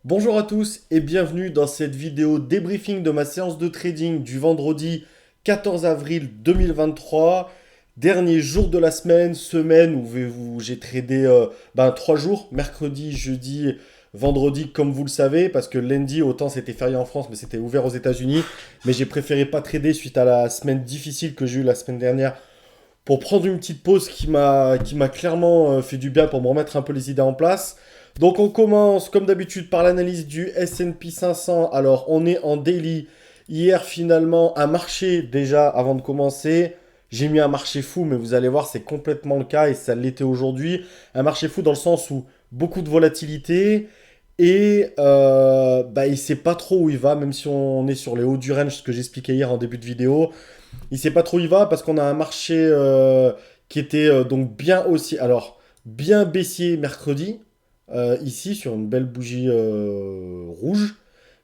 Bonjour à tous et bienvenue dans cette vidéo débriefing de ma séance de trading du vendredi 14 avril 2023. Dernier jour de la semaine où j'ai tradé 3 jours, mercredi, jeudi, vendredi comme vous le savez, parce que lundi autant c'était férié en France mais c'était ouvert aux États-Unis. Mais j'ai préféré pas trader suite à la semaine difficile que j'ai eue la semaine dernière pour prendre une petite pause qui m'a clairement fait du bien pour me remettre un peu les idées en place. Donc on commence comme d'habitude par l'analyse du S&P 500. Alors on est en daily. Hier finalement un marché déjà avant de commencer. J'ai mis un marché fou mais vous allez voir c'est complètement le cas et ça l'était aujourd'hui. Un marché fou dans le sens où beaucoup de volatilité et il sait pas trop où il va même si on est sur les hauts du range ce que j'expliquais hier en début de vidéo. Il sait pas trop où il va parce qu'on a un marché qui était donc bien aussi, alors bien baissier mercredi, ici sur une belle bougie rouge,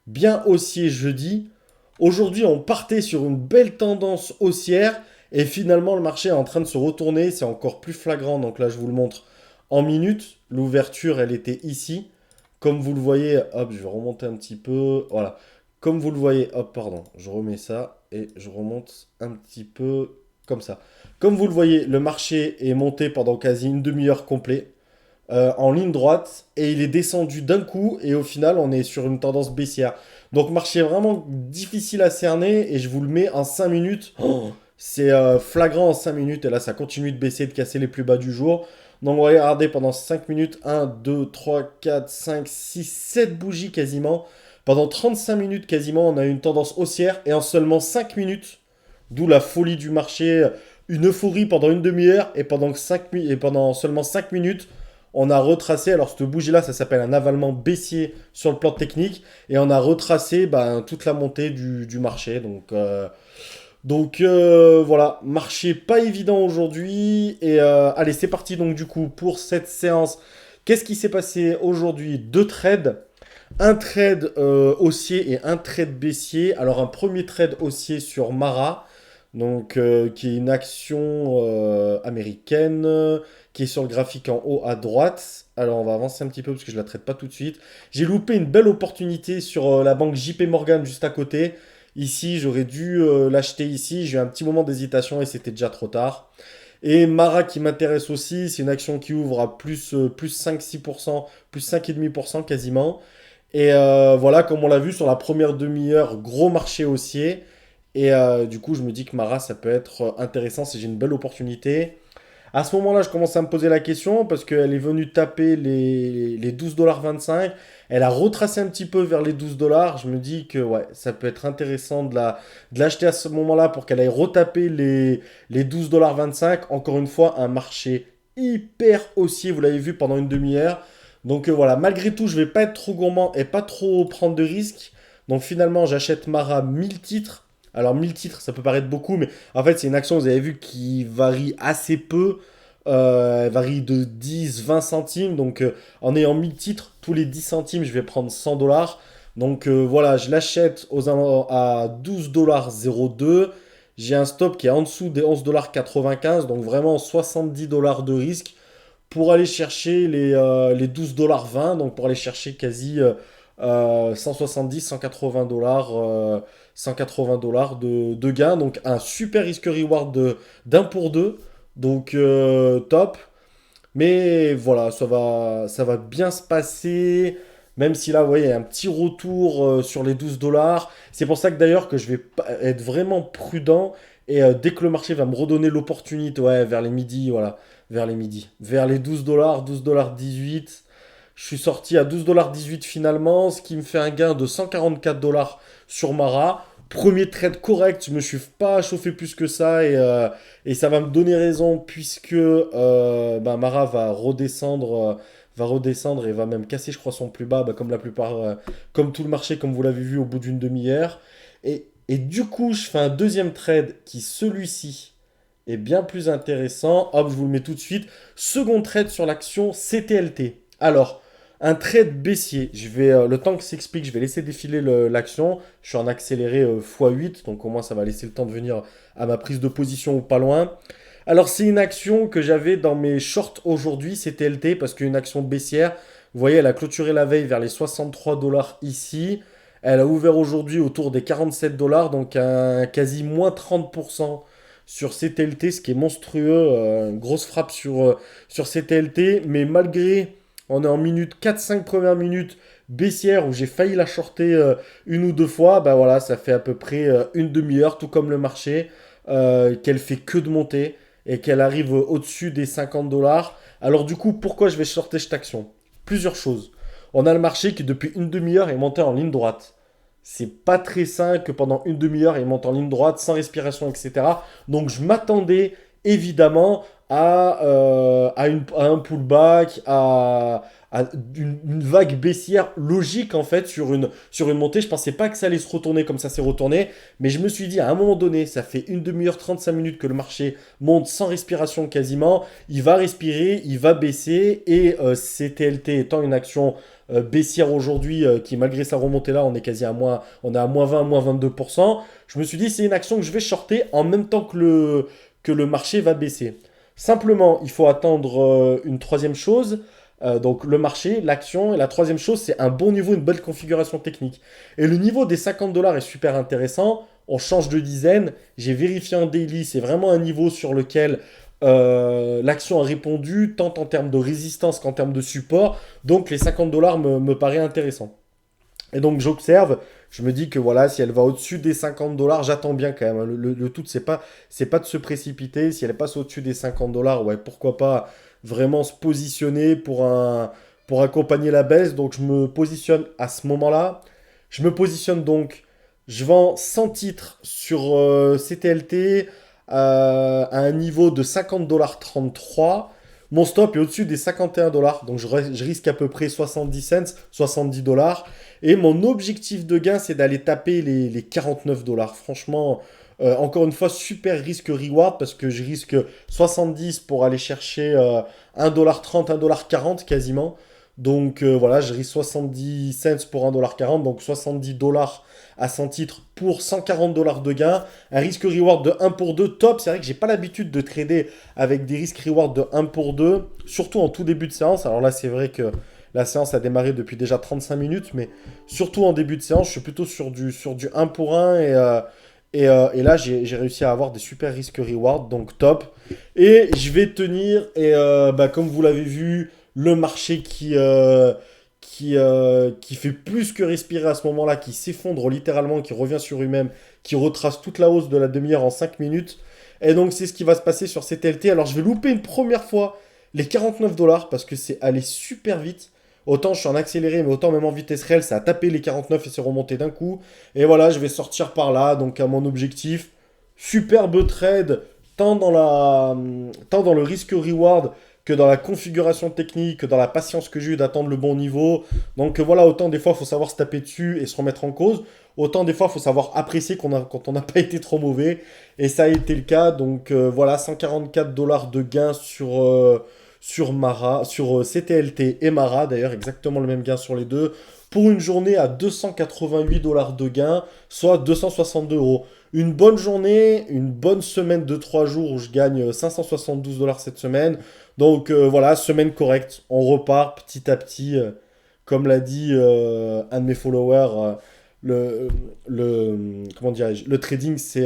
bien haussier jeudi. Aujourd'hui, on partait sur une belle tendance haussière et finalement le marché est en train de se retourner. C'est encore plus flagrant. Donc là, je vous le montre en minutes. L'ouverture, elle était ici. Comme vous le voyez, hop, je vais remonter un petit peu. Voilà. Comme vous le voyez, hop, pardon, je remets ça et je remonte un petit peu comme ça. Comme vous le voyez, le marché est monté pendant quasi une demi-heure complète en ligne droite et il est descendu d'un coup et au final on est sur une tendance baissière. Donc marché vraiment difficile à cerner et je vous le mets en 5 minutes. Oh, c'est flagrant en 5 minutes et là ça continue de baisser, de casser les plus bas du jour. Donc on va regarder pendant 5 minutes, un 2 3 4 5 6 7 bougies quasiment. Pendant 35 minutes quasiment on a une tendance haussière et en seulement 5 minutes, d'où la folie du marché, une euphorie pendant une demi-heure et pendant seulement 5 minutes on a retracé, alors cette bougie-là, ça s'appelle un avalement baissier sur le plan technique, et on a retracé toute la montée du marché. Voilà, marché pas évident aujourd'hui. Et allez, c'est parti donc du coup pour cette séance. Qu'est-ce qui s'est passé aujourd'hui? Deux trades. Un trade haussier et un trade baissier. Alors un premier trade haussier sur Mara, qui est une action américaine, qui est sur le graphique en haut à droite. Alors on va avancer un petit peu parce que je la traite pas tout de suite. J'ai loupé une belle opportunité sur la banque JP Morgan juste à côté. Ici, j'aurais dû l'acheter ici. J'ai eu un petit moment d'hésitation et c'était déjà trop tard. Et Mara qui m'intéresse aussi, c'est une action qui ouvre à plus 5-6%, plus 5,5% quasiment. Et voilà, comme on l'a vu sur la première demi-heure, gros marché haussier. Et du coup, je me dis que Mara, ça peut être intéressant si j'ai une belle opportunité. À ce moment-là, je commence à me poser la question parce qu'elle est venue taper les 12,25 $. Elle a retracé un petit peu vers les 12 $. Je me dis que ouais, ça peut être intéressant de l'acheter à ce moment-là pour qu'elle aille retaper les 12,25 $. Encore une fois, un marché hyper haussier, vous l'avez vu pendant une demi-heure. Donc voilà, malgré tout, je vais pas être trop gourmand et pas trop prendre de risques. Donc finalement, j'achète Mara 1000 titres. Alors 1000 titres, ça peut paraître beaucoup, mais en fait, c'est une action, vous avez vu, qui varie assez peu. Elle varie de 10-20 centimes. Donc en ayant 1000 titres, tous les 10 centimes, je vais prendre 100 $. Donc voilà, je l'achète à 12,02 $. J'ai un stop qui est en dessous des 11,95 $. Donc vraiment 70 $ de risque pour aller chercher les 12,20 $, donc pour aller chercher quasi 170, 180 $, de gain. Donc un super risk-reward d'un pour deux. Donc top. Mais voilà, ça va bien se passer. Même si là, vous voyez, il y a un petit retour sur les 12 $. C'est pour ça que d'ailleurs que je vais être vraiment prudent. Et dès que le marché va me redonner l'opportunité, ouais, vers les midis, voilà, vers les midis, vers les 12 $, 12,18 $. Je suis sorti à 12,18 $ finalement, ce qui me fait un gain de 144 $ sur Mara. Premier trade correct, je me suis pas chauffé plus que ça et ça va me donner raison puisque Mara va redescendre et va même casser, je crois, son plus bas, comme la plupart, comme tout le marché, comme vous l'avez vu au bout d'une demi-heure. Et du coup, je fais un deuxième trade qui, celui-ci, est bien plus intéressant. Hop, je vous le mets tout de suite. Second trade sur l'action CTLT. Alors, un trade baissier. Le temps que ça s'explique, je vais laisser défiler l'action. Je suis en accéléré x8, donc au moins ça va laisser le temps de venir à ma prise de position ou pas loin. Alors, c'est une action que j'avais dans mes shorts aujourd'hui, CTLT, parce qu'une action baissière, Vous voyez, elle a clôturé la veille vers les 63 dollars ici. Elle a ouvert aujourd'hui autour des 47 dollars, donc un quasi moins 30% sur CTLT, ce qui est monstrueux. Grosse frappe sur CTLT, mais malgré, on est en minute 4-5 premières minutes baissière où j'ai failli la shorter une ou deux fois, bah voilà, ça fait à peu près une demi-heure, tout comme le marché, qu'elle fait que de monter et qu'elle arrive au-dessus des 50 dollars. Alors du coup, pourquoi je vais shorter cette action? Plusieurs choses. On a le marché qui depuis une demi-heure est monté en ligne droite. C'est pas très sain que pendant une demi-heure il monte en ligne droite sans respiration, etc. Donc je m'attendais évidemment à un pullback, à une vague baissière logique en fait sur une montée. Je pensais pas que ça allait se retourner comme ça s'est retourné, mais je me suis dit à un moment donné, ça fait une demi-heure, 35 minutes que le marché monte sans respiration quasiment, il va respirer, il va baisser et CTLT étant une action baissière aujourd'hui qui malgré sa remontée là, on est quasi à moins, on est à moins 20, moins 22%. Je me suis dit c'est une action que je vais shorter en même temps que le marché va baisser. Simplement, il faut attendre une troisième chose. Donc le marché, l'action, et la troisième chose, c'est un bon niveau, une belle configuration technique. Et le niveau des 50 dollars est super intéressant. On change de dizaine. J'ai vérifié en daily, c'est vraiment un niveau sur lequel l'action a répondu, tant en termes de résistance qu'en termes de support. Donc les 50 dollars me paraît intéressant. Et donc j'observe, je me dis que voilà, si elle va au-dessus des 50 dollars, j'attends bien quand même. Le tout, c'est pas de se précipiter. Si elle passe au-dessus des 50 dollars, ouais, pourquoi pas vraiment se positionner pour accompagner la baisse. Donc je me positionne à ce moment-là. Je me positionne donc, je vends 100 titres sur CTLT à un niveau de 50 dollars 33. Mon stop est au-dessus des 51 dollars, donc je risque à peu près 70 cents, 70 dollars. Et mon objectif de gain, c'est d'aller taper les 49 dollars. Franchement, encore une fois, super risque-reward parce que je risque 70 pour aller chercher 1,30$, 1,40$ quasiment. Donc voilà, je risque 70 cents pour 1,40$, donc 70 dollars à 100 titres pour 140 dollars de gain. Un risque-reward de 1 pour 2, top. C'est vrai que j'ai pas l'habitude de trader avec des risques-reward de 1 pour 2, surtout en tout début de séance. Alors là, c'est vrai que la séance a démarré depuis déjà 35 minutes, mais surtout en début de séance, je suis plutôt sur du 1 pour 1 et là, j'ai réussi à avoir des super risques-reward, donc top. Et je vais tenir, et comme vous l'avez vu, le marché qui fait plus que respirer à ce moment-là, qui s'effondre littéralement, qui revient sur lui-même, qui retrace toute la hausse de la demi-heure en 5 minutes. Et donc, c'est ce qui va se passer sur CTLT. Alors, je vais louper une première fois les 49 dollars parce que c'est allé super vite. Autant je suis en accéléré, mais autant même en vitesse réelle, ça a tapé les 49 et c'est remonté d'un coup. Et voilà, je vais sortir par là, donc à mon objectif. Superbe trade, tant dans le risque-reward que dans la configuration technique, que dans la patience que j'ai eu d'attendre le bon niveau. Donc voilà, autant des fois, il faut savoir se taper dessus et se remettre en cause. Autant des fois, il faut savoir apprécier quand on n'a pas été trop mauvais. Et ça a été le cas. Donc voilà, 144 dollars de gain sur Mara, sur CTLT et Mara, d'ailleurs, exactement le même gain sur les deux, pour une journée à 288 dollars de gain, soit 262 euros. Une bonne journée, une bonne semaine de 3 jours où je gagne 572 dollars cette semaine. Donc voilà, semaine correcte. On repart petit à petit. Comme l'a dit un de mes followers, comment dirais-je, le trading, c'est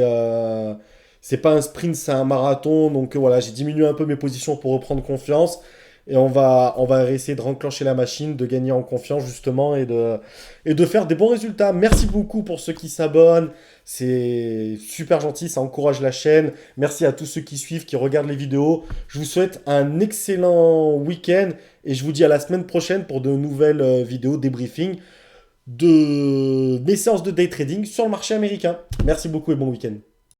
pas un sprint, c'est un marathon. Donc voilà, j'ai diminué un peu mes positions pour reprendre confiance. Et on va essayer de renclencher la machine, de gagner en confiance justement et de faire des bons résultats. Merci beaucoup pour ceux qui s'abonnent. C'est super gentil, ça encourage la chaîne. Merci à tous ceux qui suivent, qui regardent les vidéos. Je vous souhaite un excellent week-end et je vous dis à la semaine prochaine pour de nouvelles vidéos débriefing de mes séances de day trading sur le marché américain. Merci beaucoup et bon week-end.